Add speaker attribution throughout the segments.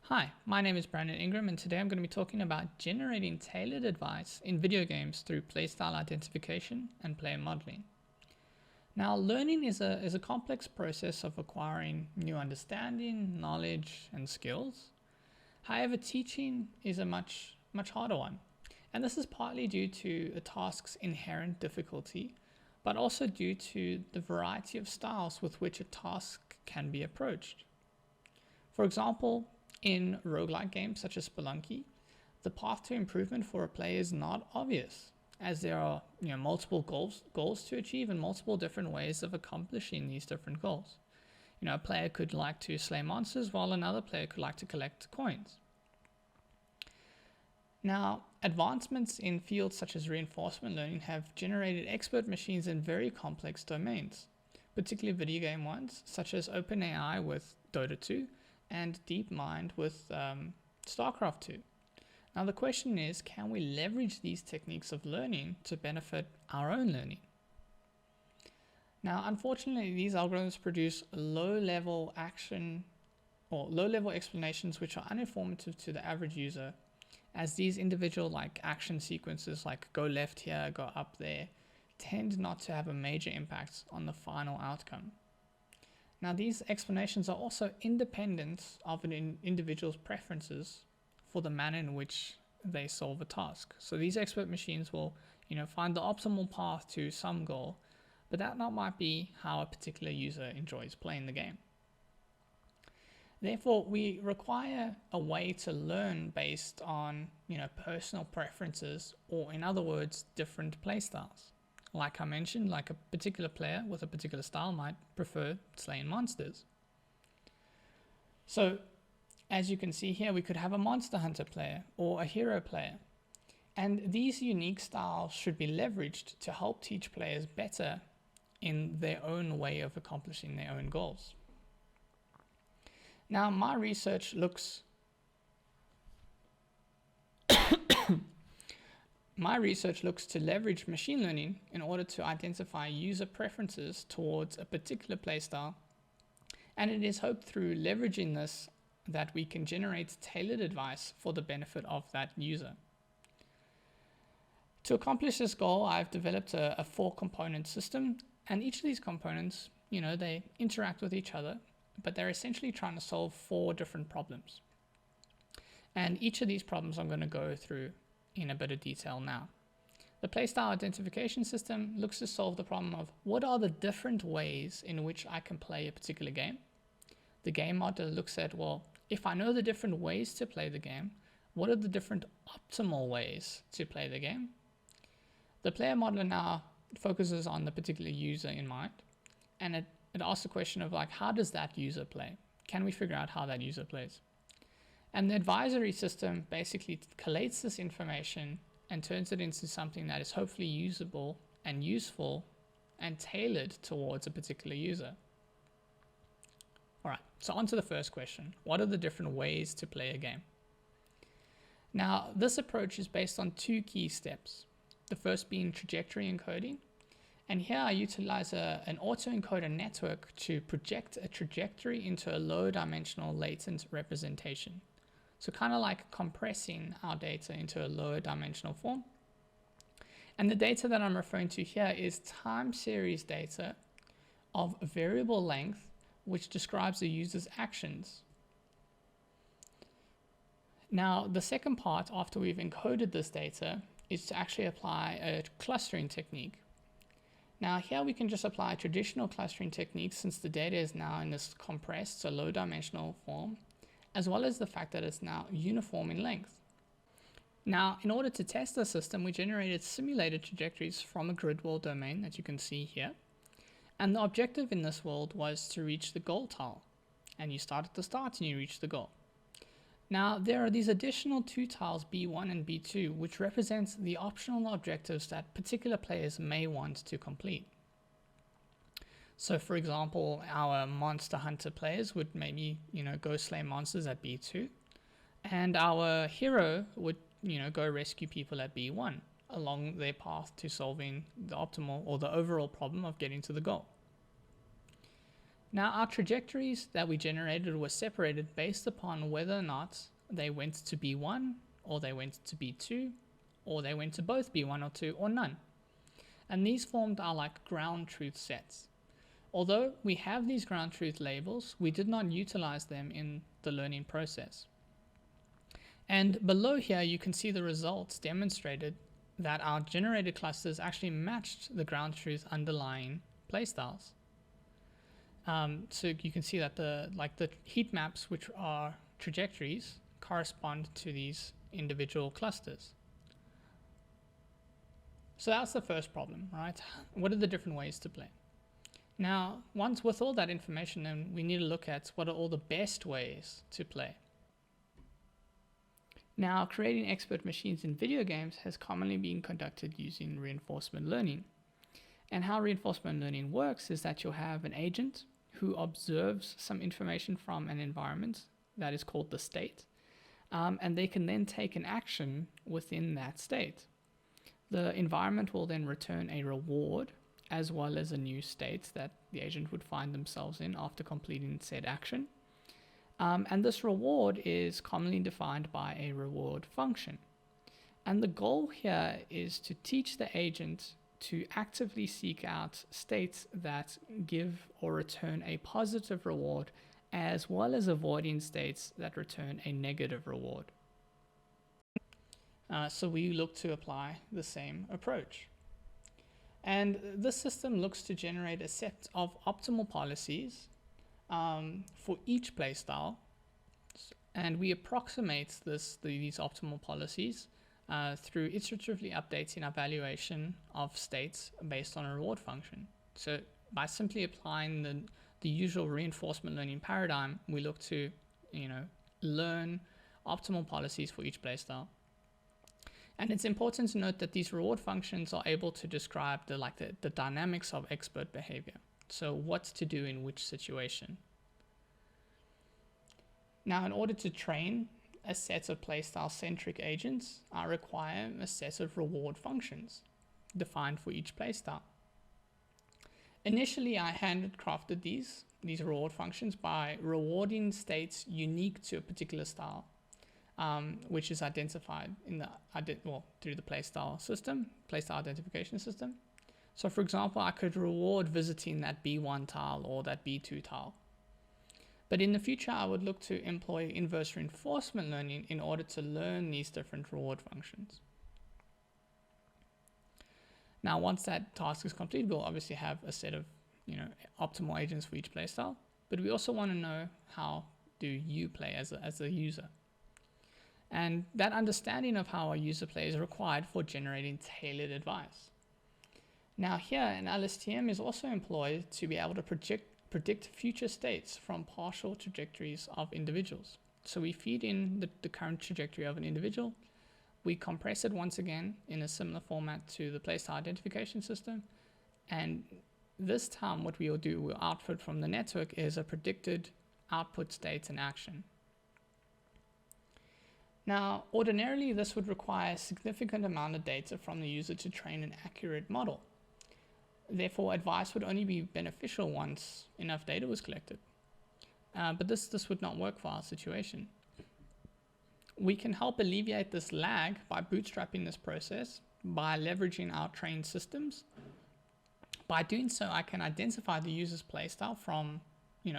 Speaker 1: Hi, my name is Branden Ingram, and today I'm going to be talking about generating tailored advice in video games through playstyle identification and player modeling. Now, learning is a complex process of acquiring new understanding, knowledge, and skills. However, teaching is a much harder one. And this is partly due to a task's inherent difficulty, but also due to the variety of styles with which a task can be approached. For example, in roguelike games such as Spelunky, the path to improvement for a player is not obvious, as there are multiple goals to achieve and multiple different ways of accomplishing these different goals. A player could like to slay monsters while another player could like to collect coins. Now, advancements in fields such as reinforcement learning have generated expert machines in very complex domains, particularly video game ones such as OpenAI with Dota 2 and DeepMind with StarCraft 2. Now the question is, can we leverage these techniques of learning to benefit our own learning? Now, unfortunately, these algorithms produce low-level explanations which are uninformative to the average user, as these individual action sequences like go left here, go up there, tend not to have a major impact on the final outcome. Now, these explanations are also independent of an individual's preferences for the manner in which they solve a task. So these expert machines will, find the optimal path to some goal, but that not might be how a particular user enjoys playing the game. Therefore, we require a way to learn based on, personal preferences, or in other words, different play styles. Like I mentioned, like a particular player with a particular style might prefer slaying monsters. So, as you can see here, we could have a monster hunter player or a hero player. And these unique styles should be leveraged to help teach players better in their own way of accomplishing their own goals. Now, my research looks to leverage machine learning in order to identify user preferences towards a particular playstyle, and it is hoped through leveraging this that we can generate tailored advice for the benefit of that user. To accomplish this goal, I've developed a 4-component system, and each of these components, they interact with each other, but they're essentially trying to solve 4 different problems. And each of these problems I'm going to go through in a bit of detail now. The playstyle identification system looks to solve the problem of what are the different ways in which I can play a particular game. The game model looks at, well, if I know the different ways to play the game, what are the different optimal ways to play the game? The player modeler now focuses on the particular user in mind, and it asks the question of how does that user play? Can we figure out how that user plays? And the advisory system basically collates this information and turns it into something that is hopefully usable and useful and tailored towards a particular user. All right, so on to the first question. What are the different ways to play a game? Now, this approach is based on 2 key steps. The first being trajectory encoding. And here I utilize an autoencoder network to project a trajectory into a low-dimensional latent representation. So kind of like compressing our data into a lower dimensional form. And the data that I'm referring to here is time series data of variable length, which describes the user's actions. Now, the second part, after we've encoded this data, is to actually apply a clustering technique. Now, here we can just apply traditional clustering techniques since the data is now in this compressed, so low dimensional form, as well as the fact that it's now uniform in length. Now, in order to test the system, we generated simulated trajectories from a grid world domain that you can see here. And the objective in this world was to reach the goal tile. And you start at the start and you reach the goal. Now, there are these additional 2 tiles, B1 and B2, which represents the optional objectives that particular players may want to complete. So for example, our monster hunter players would maybe, go slay monsters at B2, and our hero would, go rescue people at B1 along their path to solving the optimal or the overall problem of getting to the goal. Now our trajectories that we generated were separated based upon whether or not they went to B1, or they went to B2, or they went to both B1 or 2, or none. And these formed our like ground truth sets. Although we have these ground truth labels, we did not utilize them in the learning process. And below here, you can see the results demonstrated that our generated clusters actually matched the ground truth underlying playstyles. So you can see that the heat maps, which are trajectories, correspond to these individual clusters. So that's the first problem, right? What are the different ways to play? Now, once with all that information, then we need to look at what are all the best ways to play. Now, creating expert machines in video games has commonly been conducted using reinforcement learning. And how reinforcement learning works is that you'll have an agent who observes some information from an environment that is called the state, and they can then take an action within that state. The environment will then return a reward as well as a new state that the agent would find themselves in after completing said action. And this reward is commonly defined by a reward function. And the goal here is to teach the agent to actively seek out states that give or return a positive reward, as well as avoiding states that return a negative reward. So we look to apply the same approach. And this system looks to generate a set of optimal policies for each playstyle, and we approximate these optimal policies through iteratively updating our evaluation of states based on a reward function. So by simply applying the usual reinforcement learning paradigm, we look to learn optimal policies for each playstyle. And it's important to note that these reward functions are able to describe the dynamics of expert behavior. So what to do in which situation. Now, in order to train a set of playstyle-centric agents, I require a set of reward functions defined for each playstyle. Initially, I handcrafted these reward functions by rewarding states unique to a particular style, which is identified through the playstyle identification system. So for example, I could reward visiting that B1 tile or that B2 tile. But in the future, I would look to employ inverse reinforcement learning in order to learn these different reward functions. Now, once that task is complete, we'll obviously have a set of optimal agents for each playstyle, but we also want to know how do you play as a user. And that understanding of how a user plays is required for generating tailored advice. Now here, an LSTM is also employed to be able to predict future states from partial trajectories of individuals. So we feed in the current trajectory of an individual, we compress it once again in a similar format to the playstyle identification system, and this time what we will do, we'll output from the network is a predicted output state and action. Now, ordinarily this would require a significant amount of data from the user to train an accurate model. Therefore, advice would only be beneficial once enough data was collected. But this would not work for our situation. We can help alleviate this lag by bootstrapping this process, by leveraging our trained systems. By doing so, I can identify the user's playstyle from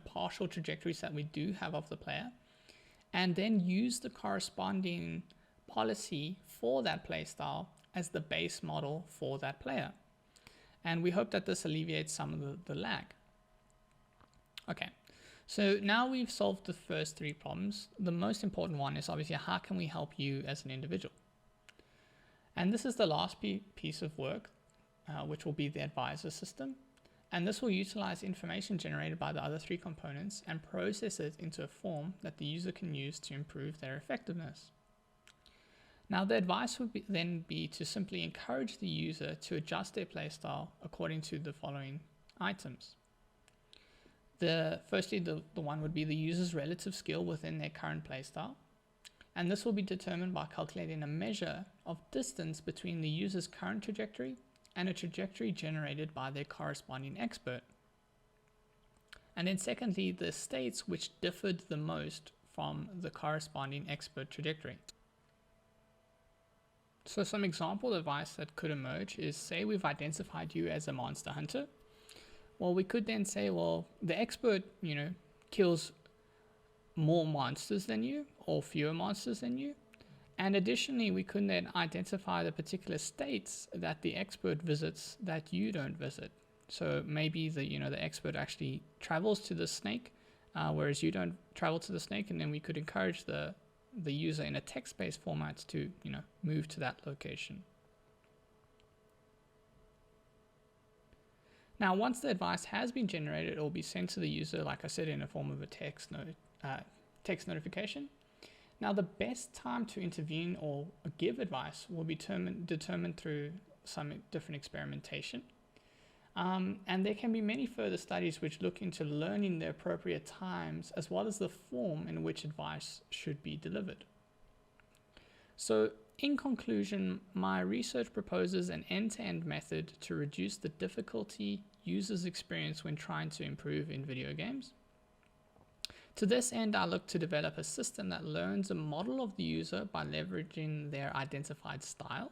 Speaker 1: partial trajectories that we do have of the player, and then use the corresponding policy for that playstyle as the base model for that player. And we hope that this alleviates some of the lag. Okay, so now we've solved the first three problems. The most important one is obviously how can we help you as an individual? And this is the last piece of work, which will be the advisor system. And this will utilize information generated by the other three components and process it into a form that the user can use to improve their effectiveness. Now, the advice would then be to simply encourage the user to adjust their playstyle according to the following items. Firstly, the one would be the user's relative skill within their current playstyle. And this will be determined by calculating a measure of distance between the user's current trajectory and a trajectory generated by their corresponding expert. And then secondly, the states which differed the most from the corresponding expert trajectory. So some example advice that could emerge is, say we've identified you as a monster hunter. Well, we could then say, well, the expert, kills more monsters than you or fewer monsters than you. And additionally, we could then identify the particular states that the expert visits that you don't visit. So maybe the expert actually travels to the snake, whereas you don't travel to the snake, and then we could encourage the user in a text-based format to move to that location. Now, once the advice has been generated, it will be sent to the user, like I said, in a form of a text notification. Now, the best time to intervene or give advice will be determined through some different experimentation. And there can be many further studies which look into learning the appropriate times as well as the form in which advice should be delivered. So, in conclusion, my research proposes an end-to-end method to reduce the difficulty users experience when trying to improve in video games. To this end, I look to develop a system that learns a model of the user by leveraging their identified style,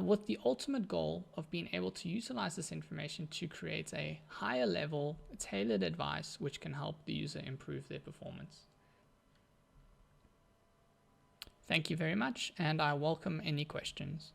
Speaker 1: with the ultimate goal of being able to utilize this information to create a higher level, tailored advice which can help the user improve their performance. Thank you very much, and I welcome any questions.